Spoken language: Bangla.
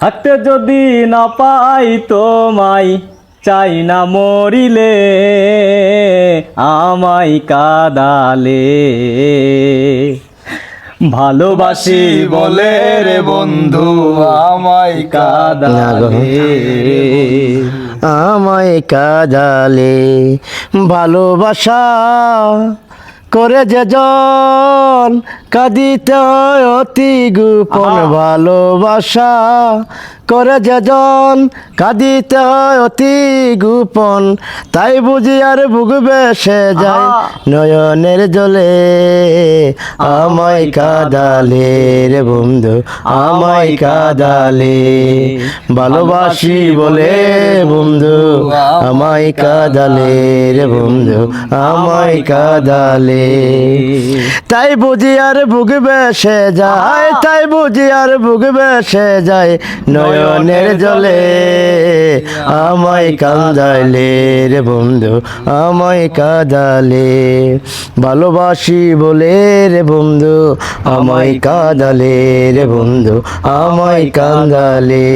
থাকতে যদি না পাই তোমায়, চাই না মরিলে আমায় কাদালে। ভালোবাসি বলে রে বন্ধু আমায় কাদালে। আমায় কাদালে ভালোবাসা করে যে জন কাঁদিতে হয় অতি গোপন। ভালোবাসা করে যে জন কাঁদিতে হয় অতি গোপন। তাই বুঝি আর বুক বেসে যায় নয়নের জলে আমায় কাদালে রে বন্ধু আমায় কাদালে। ভালোবাসি বলে বন্ধু আমায় কাদালে রে বন্ধু আমায় কাদালে। তাই বুঝি আর বুক বেসে যায়, তাই বুঝি আর বুক বেসে যায় নয়নের জলে আমায় কাঁদালে রে বন্ধু আমায় কাঁদালে। ভালোবাসি বলে রে বন্ধু আমায় কাঁদালে রে বন্ধু আমায় কাঁদালে।